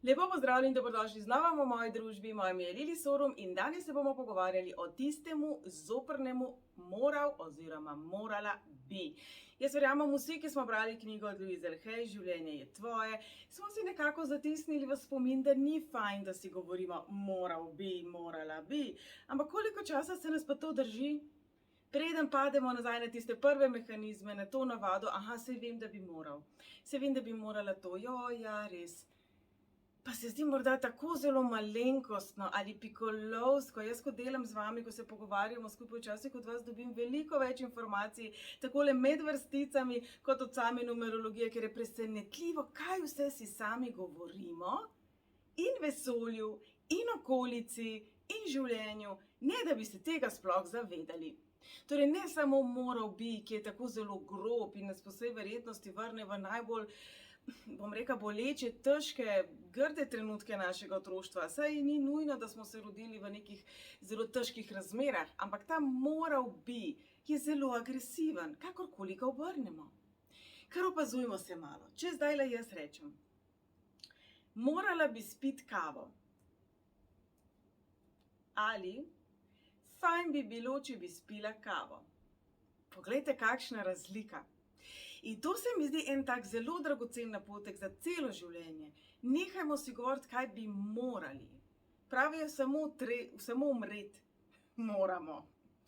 Lepo pozdravljeni in dobrodošli znova v moji družbi. Moje ime je Lili Sorum in danes se bomo pogovarjali o tistemu zoprnemu moral oziroma morala bi. Jaz verjamem, vsi, ki smo brali knjigo od Louise Hay, Življenje je tvoje, smo si nekako zatisnili v spomin, da ni fajn, da si govorimo moral bi, morala bi. Ampak koliko časa se nas pa to drži? Preden pademo nazaj na tiste prve mehanizme, na to navado, saj vem, da bi moral. Saj vem, da bi morala to, ja, res. Pa se zdi morda tako zelo malenkostno ali pikolovsko. Jaz, ko delam z vami, ko se pogovarjamo skupaj, včasih od vas dobim veliko več informacij, takole med vrsticami, kot od same numerologije, ker je presenetljivo, kaj vse si sami govorimo in vesolju, in okolici, in življenju, ne da bi se tega sploh zavedali. Torej, ne samo moral bi, ki je tako zelo grob in nas po vsej verjetnosti vrne v najbolj, bom rekla, boleče, težke, grde trenutke našega otroštva. Saj ni nujno, da smo se rodili v nekih zelo težkih razmerah, ampak ta moral bi je zelo agresiven, kakorkoli ga obrnemo. Kar opazujmo se malo. Če zdajle jaz rečem, morala bi spiti kavo. Ali fajn bi bilo, če bi spila kavo. Poglejte, kakšna razlika. In to se mi zdi en tak zelo dragocen napotek za celo življenje. Nehajmo si govoriti, kaj bi morali. Pravijo samo umreti moramo.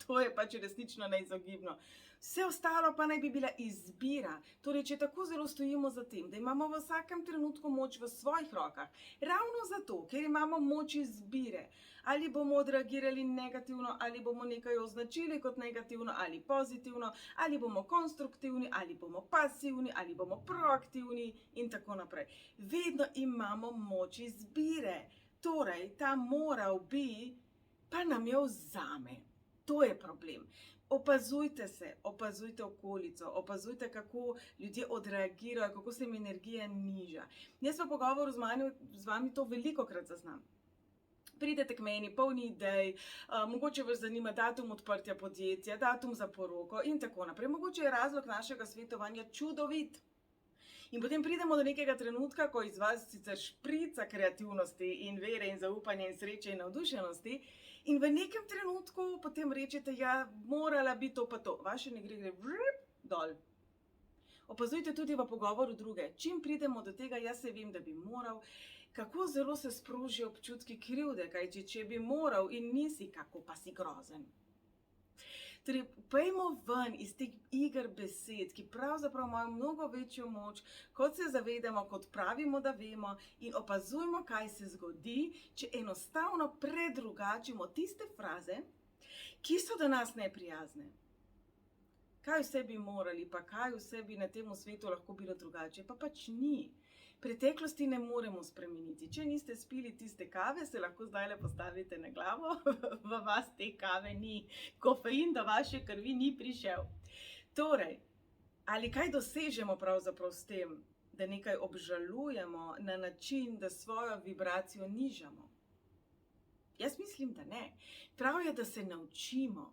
To je pač resnično neizogibno. Vse ostalo pa naj bi bila izbira. Torej, če tako zelo stojimo za tem, da imamo v vsakem trenutku moč v svojih rokah, ravno zato, ker imamo moč izbire, ali bomo odreagirali negativno, ali bomo nekaj označili kot negativno ali pozitivno, ali bomo konstruktivni, ali bomo pasivni, ali bomo proaktivni in tako naprej. Vedno imamo moč izbire. Torej, ta moral bi pa nam jo vzame. To je problem. Opazujte se, opazujte okolico, opazujte, kako ljudje odreagirajo, kako se jim energija niža. Jaz v pogovoru z vami to velikokrat zaznam. Pridete k meni, polni idej, mogoče vas zanima datum odprtja podjetja, datum za poroko in tako naprej. Mogoče je razlog našega svetovanja čudovit. In potem pridemo do nekega trenutka, ko iz vas sicer šprica kreativnosti in vere in zaupanja in sreče in navdušenosti, in v nekem trenutku potem rečete, ja, morala bi to pa to. Vaše ne gre dol. Opazujte tudi v pogovoru druge. Čim pridemo do tega, jaz se vem, da bi moral, kako zelo se sprožijo občutki krivde, kajti če bi moral in nisi, kako pa si grozen. Torej, pojmo ven iz teh iger besed, ki pravzaprav imajo mnogo večjo moč, kot se zavedamo, kot pravimo, da vemo, in opazujmo, kaj se zgodi, če enostavno predrugačimo tiste fraze, ki so do nas neprijazne. Kaj vse bi morali, pa kaj vse bi na tem svetu lahko bilo drugače, pa pač ni. Preteklosti ne moremo spremeniti. Če niste spili tiste kave, se lahko zdajle postavite na glavo, v vas te kave ni. Kofein do vaše krvi ni prišel. Torej, ali kaj dosežemo pravzaprav s tem, da nekaj obžalujemo na način, da svojo vibracijo nižamo? Jaz mislim, da ne. Prav je, da se naučimo.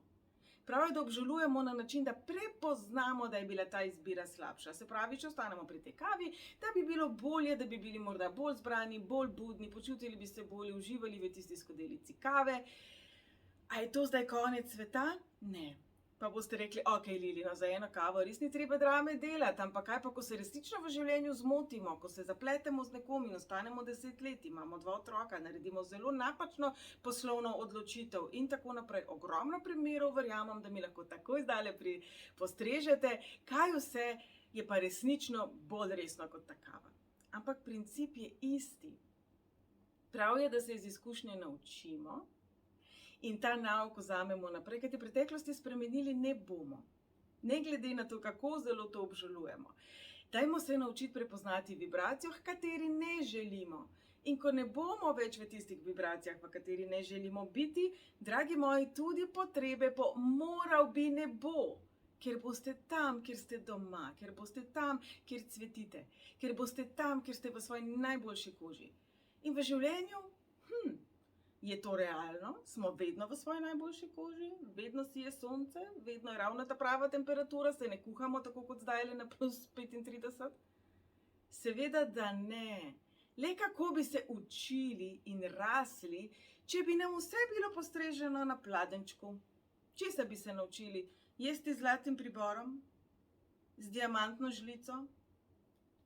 Prav je, da obžalujemo na način, da prepoznamo, da je bila ta izbira slabša. Se pravi, če ostanemo pri tej kavi, da bi bilo bolje, da bi bili morda bolj zbrani, bolj budni, počutili bi se bolje, uživali v tisti skodelici kave. A je to zdaj konec sveta? Ne. Pa boste rekli, ok, Lili, no, za eno kavo res ni treba drame delati, ampak kaj pa, ko se resnično v življenju zmotimo, ko se zapletemo z nekom in ostanemo 10 let, imamo 2 otroka, naredimo zelo napačno poslovno odločitev in tako naprej. Ogromno primerov, verjamem, da mi lahko takoj zdajle postrežete, kaj vse je pa resnično bolj resno kot ta kava. Ampak princip je isti. Prav je, da se iz izkušnje naučimo, in ta nauk vzamemo naprej, kajti preteklosti spremenili ne bomo. Ne glede na to, kako zelo to obžalujemo. Dajmo se naučiti prepoznati vibracijo, v kateri ne želimo. In ko ne bomo več v tistih vibracijah, v kateri ne želimo biti, dragi moji, tudi potrebe po moral bi ne bo. Ker boste tam, kjer ste doma, ker boste tam, kjer cvetite, ker boste tam, kjer ste v svoji najboljši koži. In v življenju, je to realno? Smo vedno v svoji najboljši koži? Vedno sije sonce? Vedno je ravno ta prava temperatura? Se ne kuhamo tako kot zdajle na plus 35? Seveda, da ne. Le kako bi se učili in rasli, če bi nam vse bilo postreženo na pladenjčku? Česa bi se naučili? Jesti z zlatim priborom? Z diamantno žlico?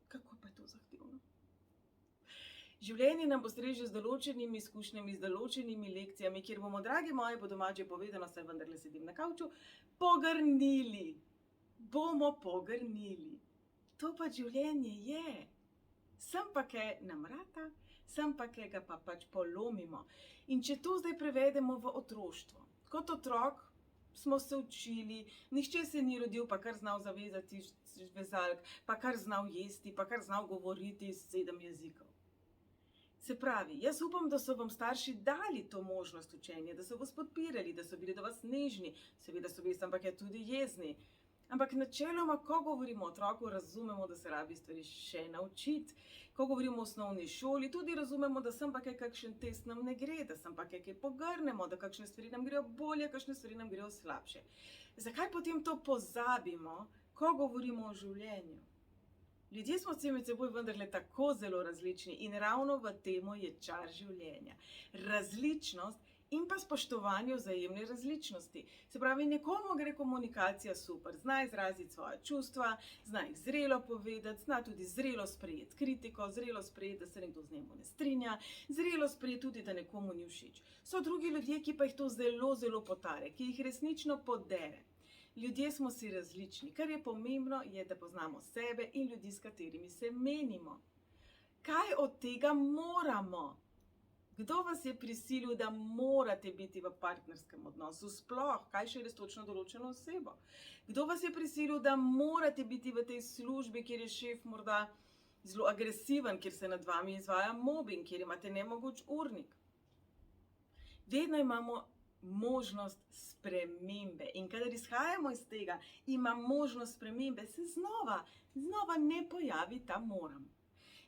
Kako pa je to zahtevno? Življenje nam postreže z določenimi izkušnjami, z določenimi lekcijami, kjer bomo, dragi moji, po domače povedano, saj vendarle sedim na kavču, pogrnili. Bomo pogrnili. To pa življenje je. Sem pa kaj nam rata, sem pa kaj ga pa pač polomimo. In če to zdaj prevedemo v otroštvo. Kot otrok smo se učili, nihče se ni rodil, pa kar znal zavezati vezalk, pa kar znal jesti, pa kar znal govoriti 7 jezikov. Se pravi, jaz upam, da so vam starši dali to možnost učenja, da so vas podpirali, da so bili do vas nežni, seveda so bili, ampak je tudi jezni. Ampak načeloma, ko govorimo o otroku, razumemo, da se rabi stvari še naučiti. Ko govorimo o osnovni šoli, tudi razumemo, da sem pa kaj kakšen test nam ne gre, da sem pa kaj pogrnemo, da kakšne stvari nam grejo bolje, kakšne stvari nam grejo slabše. Zakaj potem to pozabimo, ko govorimo o življenju? Ljudje smo vsi med seboj vendarle tako zelo različni in ravno v temu je čar življenja. Različnost in pa spoštovanje vzajemne različnosti. Se pravi, nekomu gre komunikacija super, zna izraziti svoje čustva, zna jih zrelo povedati, zna tudi zrelo sprejeti kritiko, zrelo sprejeti, da se nekdo z njim ne strinja, zrelo sprejeti tudi, da nekomu ni všeč. So drugi ljudje, ki pa jih to zelo, zelo potare, ki jih resnično podere. Ljudje smo si različni. Kar je pomembno, je, da poznamo sebe in ljudi, s katerimi se menimo. Kaj od tega moramo? Kdo vas je prisilil, da morate biti v partnerskem odnosu? Sploh, kaj še res točno določeno osebo? Kdo vas je prisilil, da morate biti v tej službi, kjer je šef morda zelo agresiven, kjer se nad vami izvaja mobbing, kjer imate nemogoč urnik? Vedno imamo možnost spremembe. In kadar izhajamo iz tega, ima možnost spremembe, se znova ne pojavi ta moram.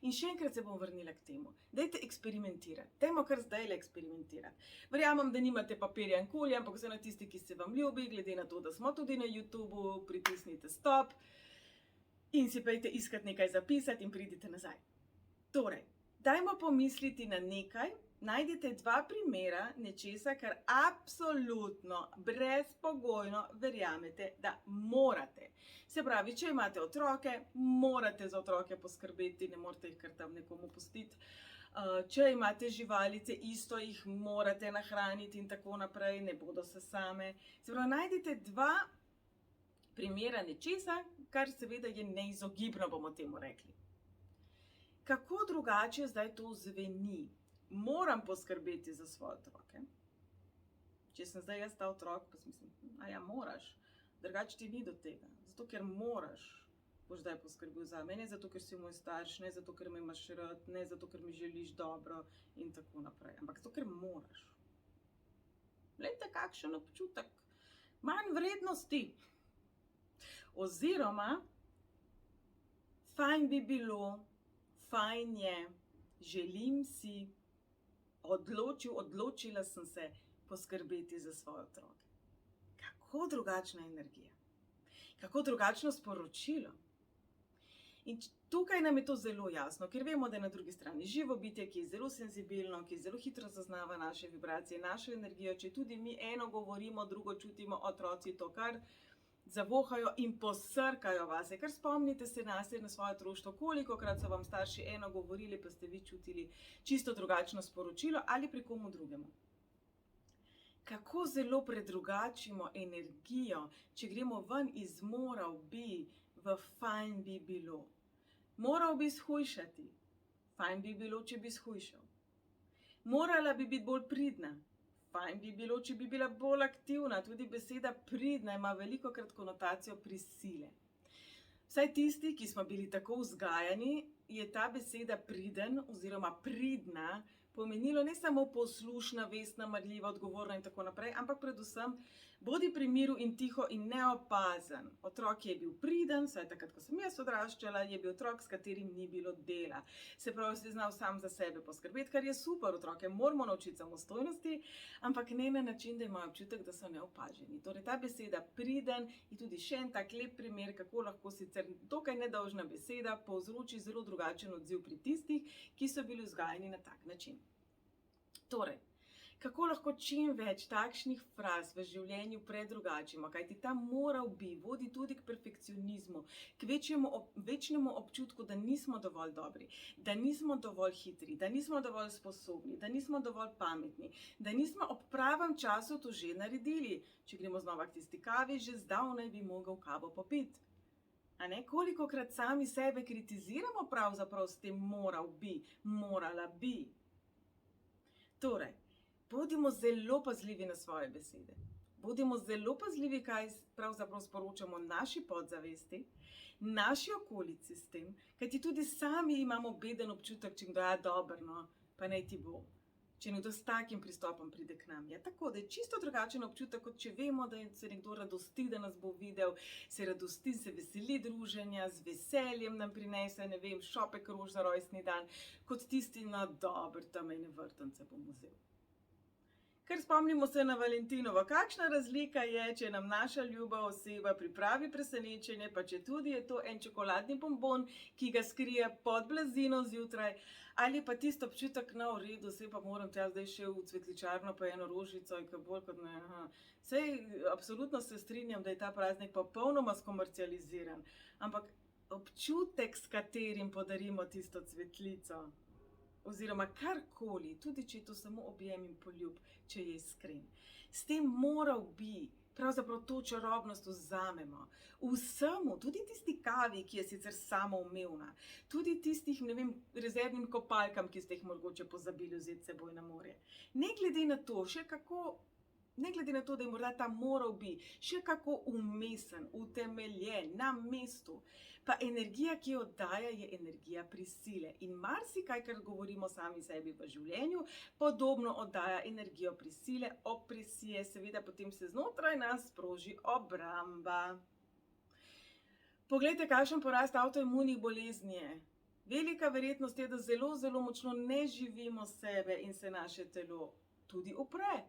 In še enkrat se bom vrnila k temu. Dajte eksperimentirati. Dajmo kar zdajle eksperimentirati. Verjamem, da nimate papirja in kulja, ampak vseeno tisti, ki se vam ljubi, glede na to, da smo tudi na YouTubeu, pritisnite stop in si pejte iskati nekaj zapisati in pridite nazaj. Torej, dajmo pomisliti na nekaj. Najdite 2 primera nečesa, kar absolutno, brezpogojno verjamete, da morate. Se pravi, če imate otroke, morate za otroke poskrbeti, ne morate jih kar tam nekomu pustiti. Če imate živalice, isto jih morate nahraniti in tako naprej, ne bodo se same. Se pravi, najdite 2 primera nečesa, kar seveda je neizogibno, bomo temu rekli. Kako drugače zdaj to zveni? Moram poskrbeti za svoje otroke. Če sem zdaj jaz ta otrok, pa si mislim, moraš, drugače ti ni do tega. Zato, ker moraš, boš zdaj poskrbel za me, ne zato, ker si moj starš, ne zato, ker me imaš rad, ne zato, ker mi želiš dobro in tako naprej. Ampak zato, ker moraš. Glejte, kakšen občutek, manj vrednosti. Oziroma, fajn bi bilo, fajn je, želim si, odločila sem se poskrbeti za svoje otroke. Kako drugačna energija, kako drugačno sporočilo. In tukaj nam je to zelo jasno, ker vemo, da je na drugi strani živo bitje, ki je zelo senzibilno, ki zelo hitro zaznava naše vibracije, našo energijo. Če tudi mi eno govorimo, drugo čutimo, otroci to kar zavohajo in posrkajo vase. Kar spomnite se nase na svoje otroštvo, kolikokrat so vam starši eno govorili, pa ste vi čutili čisto drugačno sporočilo ali pri komu drugemu. Kako zelo predrugačimo energijo, če gremo ven iz moral bi v fajn bi bilo. Moral bi shujšati, fajn bi bilo, če bi shujšal. Morala bi biti bolj pridna. Fajn bi bilo, če bi bila bolj aktivna. Tudi beseda pridna ima velikokrat konotacijo prisile. Vsaj tisti, ki smo bili tako vzgajani, je ta beseda priden oziroma pridna pomenilo ne samo poslušna, vestna, marljiva, odgovorna in tako naprej, ampak predvsem bodi pri miru in tiho in neopazen. Otrok je bil priden, saj takrat, ko sem jaz odraščala, je bil otrok, s katerim ni bilo dela. Se pravi, si znal sam za sebe poskrbeti, kar je super, otroke moramo naučiti samostojnosti, ampak ne na način, da imajo občutek, da so neopaženi. Torej, ta beseda priden je tudi še en tak lep primer, kako lahko sicer dokaj nedolžna beseda povzroči zelo drugačen odziv pri tistih, ki so bili vzgajani na tak način. Torej, kako lahko čim več takšnih fraz v življenju predrugačimo, kajti ta moral bi vodi tudi k perfekcionizmu, k večnemu občutku, da nismo dovolj dobri, da nismo dovolj hitri, da nismo dovolj sposobni, da nismo dovolj pametni, da nismo ob pravem času to že naredili. Če gremo znova k tisti kavi, že zdavnaj bi mogel kavo popiti. A ne, kolikokrat sami sebe kritiziramo pravzaprav s tem moral bi, morala bi. Torej, bodimo zelo pazljivi na svoje besede. Bodimo zelo pazljivi, kaj pravzaprav sporočamo naši podzavesti, naši okolici s tem, kajti tudi sami imamo beden občutek, če kdo je dobro, no, pa naj ti bo. Če nekdo s takim pristopom pride k nam. Ja, tako da je čisto drugačen občutek, kot če vemo, da se nekdo radosti, da nas bo videl, se radosti, se veseli druženja, z veseljem nam prinese, ne vem, šopek rož za rojstni dan, kot tisti, no dobro, tam ene vrtance bom vzel. Ker spomnimo se na Valentinovo, kakšna razlika je, če nam naša ljuba oseba pripravi presenečenje, pa če tudi je to en čokoladni bonbon, ki ga skrije pod blazino zjutraj, ali pa tisto občutek, no v redu, saj pa moram tja zdaj še v cvetličarno pa eno rožico, in bolj kot ne. Sej, absolutno se strinjam, da je ta praznik popolnoma skomercializiran, ampak občutek, s katerim podarimo tisto cvetlico, oziroma karkoli, tudi če je to samo objem in poljub, če je iskren. S tem moral bi pravzaprav to čarobnost vzamemo. Vsemu, tudi tisti kavi, ki je sicer samoumevna, tudi tistih, ne vem, rezervnim kopalkam, ki ste jih mogoče pozabili vzeti seboj na morje. Ne glede na to, da je morda ta moral bi še kako umesen, utemeljen, na mestu, pa energija, ki jo daje, je energija prisile. In marsikaj, kar govorimo sami sebi v življenju, podobno oddaja energijo prisile, opresije, seveda potem se znotraj nas sproži obramba. Poglejte, kakšen porast avtoimunih bolezni je. Velika verjetnost je, da zelo, zelo močno ne živimo sebe in se naše telo tudi upre.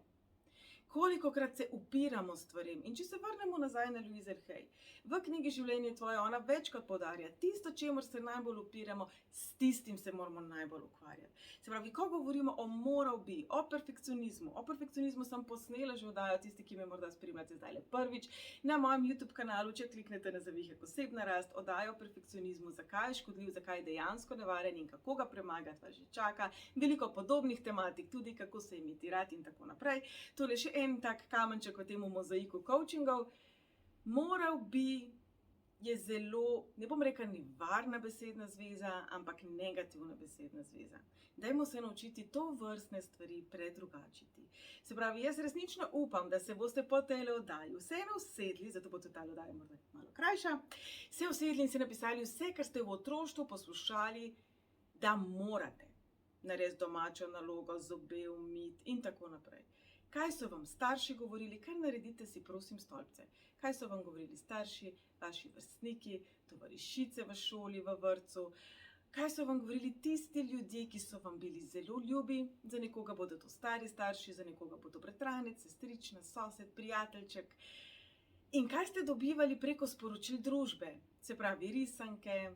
Kolikokrat se upiramo stvarem. In če se vrnemo nazaj na Louise Hay, v knjigi Življenje tvoje ona večkrat poudarja, tisto, čemur se najbolj upiramo, s tistim se moramo najbolj ukvarjati. Se pravi, ko govorimo o moral bi, o perfekcionizmu sem posnela že oddajo, tisti, ki me morda spremljate zdajle prvič, na mojem YouTube kanalu, če kliknete na zavihek Osebna rast, oddajo o perfekcionizmu, zakaj je škodljiv, zakaj je dejansko nevaren in kako ga premagati, vas že čaka. Veliko podobnih tematik, tudi kako se imitirati in tako naprej. Tole še en tak kamenček v temu mozaiku coachingov. Moral bi je zelo, ne bom rekla nevarna besedna zveza, ampak negativna besedna zveza. Dajmo se naučiti to vrstne stvari predrugačiti. Se pravi, jaz resnično upam, da se boste po tej oddaji vseeno usedli, zato bo ta oddaja morda malo krajša, se usedli in si napisali vse, kar ste v otroštvu poslušali, da morate narediti domačo nalogo, zobe umiti in tako naprej. Kaj so vam starši govorili, kar naredite si prosim stolpce. Kaj so vam govorili starši, vaši vrstniki, tovarišice v šoli, v vrtcu. Kaj so vam govorili tisti ljudje, ki so vam bili zelo ljubi. Za nekoga bodo to stari starši, za nekoga bo to bratranec, sestrična, sosed, prijateljček. In kaj ste dobivali preko sporočil družbe. Se pravi, risanke,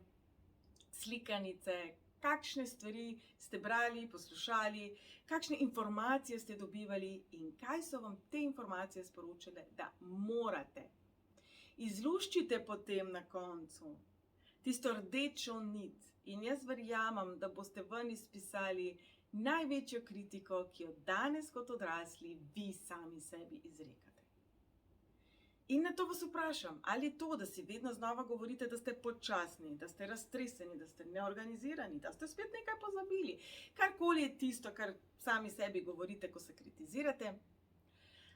slikanice, kakšne stvari ste brali, poslušali, kakšne informacije ste dobivali in kaj so vam te informacije sporočile, da morate. Izluščite potem na koncu tisto rdečo nit in jaz verjamem, da boste ven izpisali največjo kritiko, ki jo danes kot odrasli vi sami sebi izrekate. In na to vas vprašam, ali to, da si vedno znova govorite, da ste počasni, da ste raztreseni, da ste neorganizirani, da ste spet nekaj pozabili. Karkoli je tisto, kar sami sebi govorite, ko se kritizirate.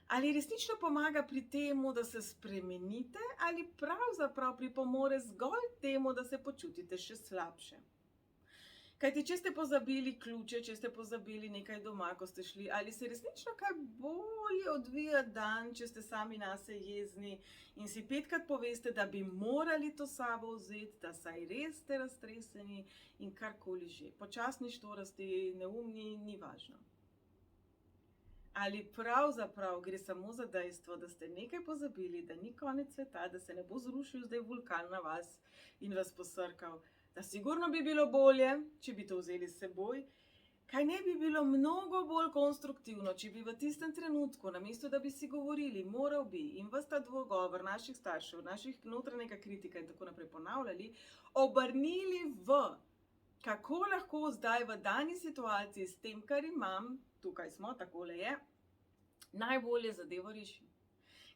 Ali resnično pomaga pri temu, da se spremenite, ali pravzaprav pripomore zgolj temu, da se počutite še slabše. Kajti, če ste pozabili ključe, če ste pozabili nekaj doma, ko ste šli, ali se resnično kaj bolje odvija dan, če ste sami nase jezni in si 5-krat poveste, da bi morali to s sabo vzeti, da saj res ste raztreseni in karkoli že. Počasni, štorasti, neumni, ni važno. Ali pravzaprav gre samo za dejstvo, da ste nekaj pozabili, da ni konec sveta, da se ne bo zrušil zdaj vulkan na vas in vas posrkal, da sigurno bi bilo bolje, če bi to vzeli s seboj, kaj ne bi bilo mnogo bolj konstruktivno, če bi v tistem trenutku, namesto da bi si govorili, moral bi, in ves ta dvogovor naših staršev, naših notranjega kritika in tako naprej ponavljali, obrnili v, kako lahko zdaj v dani situaciji s tem, kar imam, tukaj smo, takole je, najbolje zadevo rešim.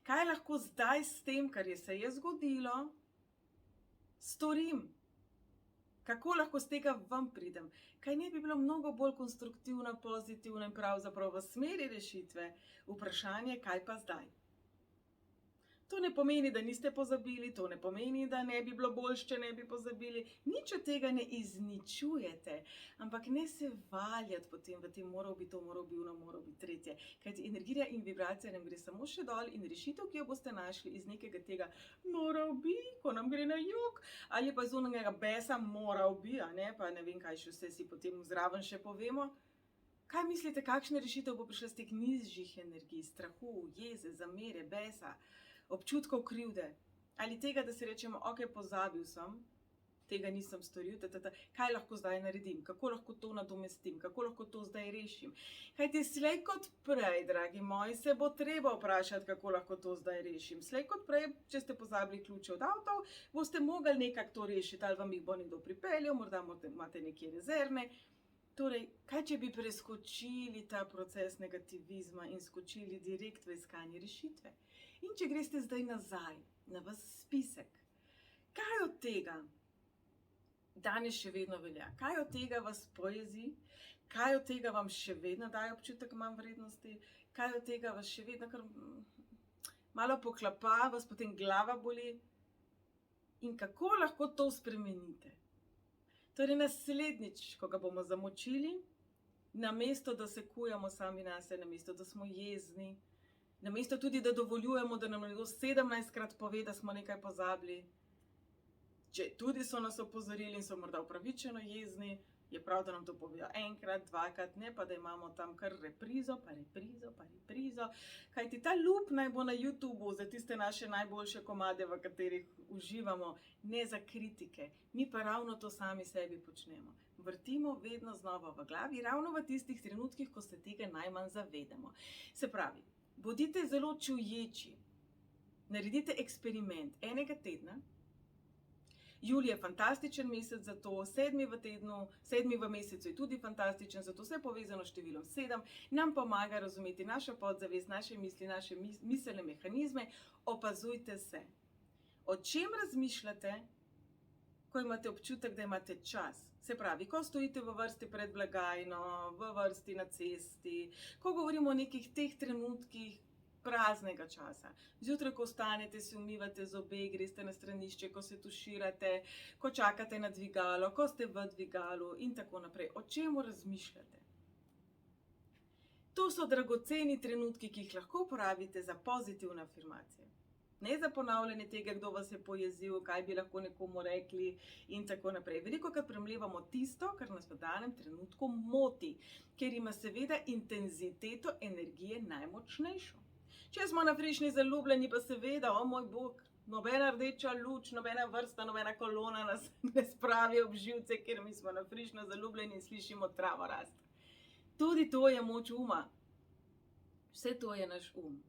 Kaj lahko zdaj s tem, kar se je zgodilo, storim? Kako lahko z tega ven pridem? Kaj ne bi bilo mnogo bolj konstruktivno, pozitivno in pravzaprav v smeri rešitve vprašanje, kaj pa zdaj? To ne pomeni, da niste pozabili, to ne pomeni, da ne bi bilo boljše, če ne bi pozabili. Nič od tega ne izničujete, ampak ne se valjati potem v tem moral bi to, moral bi ono, moral bi tretje. Kajti energija in vibracija nam gre samo še dol in rešitev, ki jo boste našli iz nekega tega moral bi, ko nam gre na jug, ali pa iz onega besa moral bi, pa ne vem, kaj še vse si potem zraven še povemo. Kaj mislite, kakšna rešitev bo prišla z teh nižjih energij, strahu, jeze, zamere, besa, občutkov krivde, ali tega, da si rečemo, ok, pozabil sem, tega nisem storil, kaj lahko zdaj naredim, kako lahko to nadomestim, kako lahko to zdaj rešim. Kajti slej kot prej, dragi moji, se bo treba vprašati, kako lahko to zdaj rešim. Slej kot prej, če ste pozabili ključe od avtov, boste mogli nekako to rešiti, ali vam jih bo nekdo pripeljal, morda imate nekje rezervne. Torej, kaj če bi preskočili ta proces negativizma in skočili direkt v iskanje rešitve? In če greste zdaj nazaj na vas spisek, kaj od tega danes še vedno velja? Kaj od tega vas pojezi? Kaj od tega vam še vedno daje občutek manj vrednosti? Kaj od tega vas še vedno kar malo poklapa, vas potem glava boli? In kako lahko to spremenite? Torej, naslednjič, ko ga bomo zamočili, namesto da se kujamo sami nase, namesto da smo jezni, namesto tudi, da dovoljujemo, da nam nekdo 17-krat pove, da smo nekaj pozabili, če tudi so nas opozorili in so morda upravičeno jezni, je prav, da nam to povejo enkrat, dvakrat, ne pa da imamo tam kar reprizo, pa reprizo, pa reprizo. Kajti ta loop naj bo na YouTubeu za tiste naše najboljše komade, v katerih uživamo, ne za kritike. Mi pa ravno to sami sebi počnemo. Vrtimo vedno znova v glavi, ravno v tistih trenutkih, ko se tega najmanj zavedamo. Se pravi, bodite zelo čuječi, naredite eksperiment enega tedna. Julij je fantastičen mesec za to, 7. v mesecu je tudi fantastičen, zato vse povezano s številom 7 nam pomaga razumeti našo podzavest, naše misli, naše miselne mehanizme. Opazujte se. O čem razmišljate, ko imate občutek, da imate čas? Se pravi, ko stojite v vrsti pred blagajno, v vrsti na cesti, ko govorimo o nekih teh trenutkih praznega časa. Zjutraj, ko vstanete, si umivate zobe, greste na stranišče, ko se tuširate, ko čakate na dvigalo, ko ste v dvigalu in tako naprej. O čemu razmišljate? To so dragoceni trenutki, ki jih lahko uporabite za pozitivne afirmacije. Ne za ponavljanje tega, kdo vas je pojezil, kaj bi lahko nekomu rekli in tako naprej. Velikokrat premlevamo tisto, kar nas v danem trenutku moti, ker ima seveda intenziteto energije najmočnejšo. Če smo na frišni zaljubljeni, pa seveda, o moj bog, nobena rdeča luč, nobena vrsta, nobena kolona nas ne spravi ob živce, ker mi smo na frišno zaljubljeni in slišimo travo rast. Tudi to je moč uma. Vse to je naš um.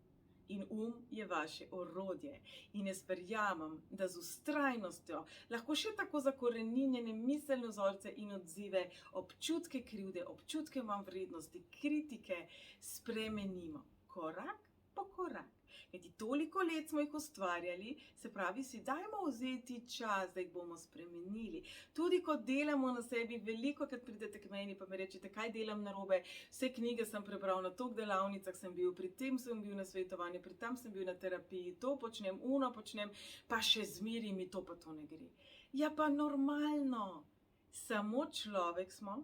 In je vaše orodje. In jaz verjamem, da z vztrajnostjo lahko še tako zakoreninjene miselne vzorce in odzive, občutke krivde, občutke manj vrednosti, kritike spremenimo. Korak po korak. Kajti toliko let smo jih ustvarjali, se pravi, si dajmo vzeti čas, da jih bomo spremenili. Tudi ko delamo na sebi, velikokrat pridete k meni, pa mi rečete, kaj delam narobe, vse knjige sem prebral, na toliko delavnicah sem bil, pri tem sem bil na svetovanju, pri tam sem bil na terapiji, to počnem, ono počnem, pa še zmeri mi to pa to ne gre. Ja, pa normalno. Samo človek smo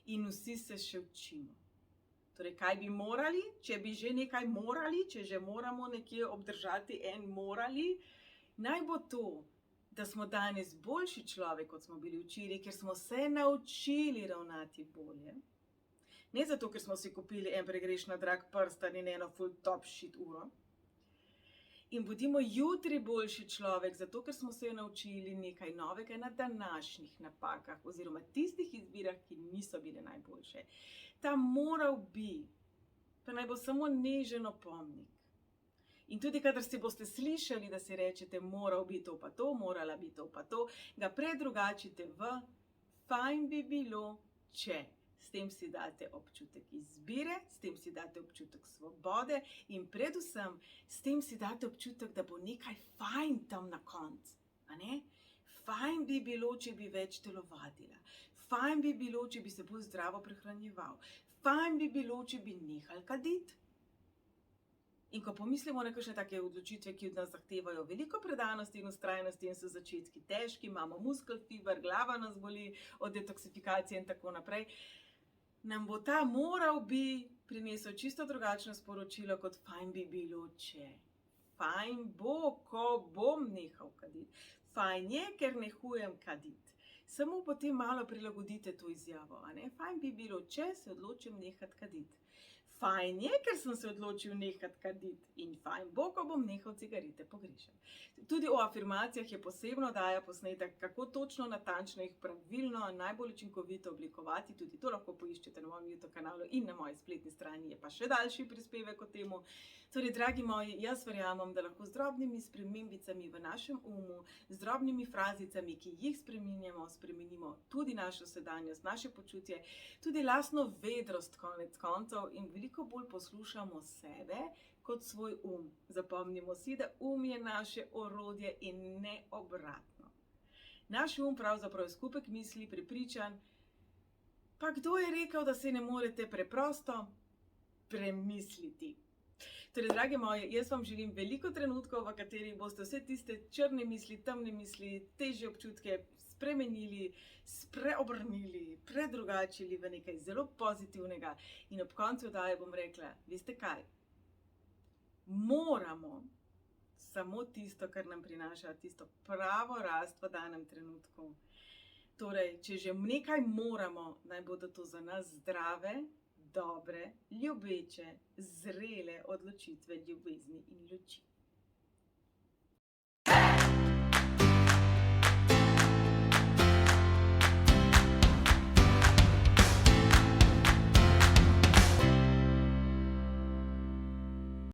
in vsi se še učimo. Torej, kaj bi morali, če bi že nekaj morali, če že moramo nekje obdržati en morali, naj bo to, da smo danes boljši človek, kot smo bili včeraj, ker smo se naučili ravnati bolje. Ne zato, ker smo si kupili en pregrešno drag prstan in eno full top shit uro. In bodimo jutri boljši človek, zato ker smo se naučili nekaj novega na današnjih napakah oziroma tistih izbirah, ki niso bile najboljše. Ta moral bi, pa naj bo samo nežen opomnik. In tudi, kadar si boste slišali, da si rečete, moral bi to pa to, morala bi to pa to, ga predrugačite v fajn bi bilo, če. S tem si date občutek izbire, s tem si date občutek svobode in predvsem s tem si date občutek, da bo nekaj fajn tam na koncu. Fajn bi bilo, če bi več telovadila. Fajn bi bilo, če bi se bolj zdravo prehranjeval. Fajn bi bilo, če bi nehal kaditi. In ko pomislimo na kakšne take odločitve, ki od nas zahtevajo veliko predanosti in vztrajnosti in so začetki težki, imamo muskel fiber, glava nas boli od detoksifikacije in tako naprej, nam bo ta moral bi prinesel čisto drugačno sporočilo kot fajn bi bilo, če. Fajn bo, ko bom nehal kaditi. Fajn je, ker nehujem kaditi. Samo potem malo prilagodite to izjavo. Fajn bi bilo, če se odločim nehati kaditi. Fajn je, ker sem se odločil nehati kaditi. In fajn bo, ko bom nehal cigarete pogrešati. Tudi o afirmacijah je posebno oddaja posnetek, kako točno, natančno jih pravilno, najbolj učinkovito oblikovati. Tudi to lahko poiščete na mojem YouTube kanalu in na moji spletni strani. Je pa še daljši prispevek o temu. Torej, dragi moji, jaz verjamem, da lahko z drobnimi spremembicami v našem umu, z drobnimi frazicami, ki jih spremenimo tudi našo sedanjost, naše počutje, tudi lastno vedrost konec koncev in veliko bolj poslušamo sebe kot svoj Zapomnimo si, da je naše orodje in ne obratno. Naš pravzaprav je skupek misli, prepričanj. Pa kdo je rekel, da se ne morete preprosto premisliti? Torej, dragi moji, jaz vam želim veliko trenutkov, v katerih boste vse tiste črne misli, temne misli, težje občutke spremenili, spreobrnili, predrugačili v nekaj zelo pozitivnega. In ob koncu oddaje bom rekla, veste kaj? Moramo samo tisto, kar nam prinaša tisto pravo rast v danem trenutku. Torej, če že nekaj moramo, naj bodo to za nas zdrave, dobre, ljubeče, zrele odločitve ljubezni in luči.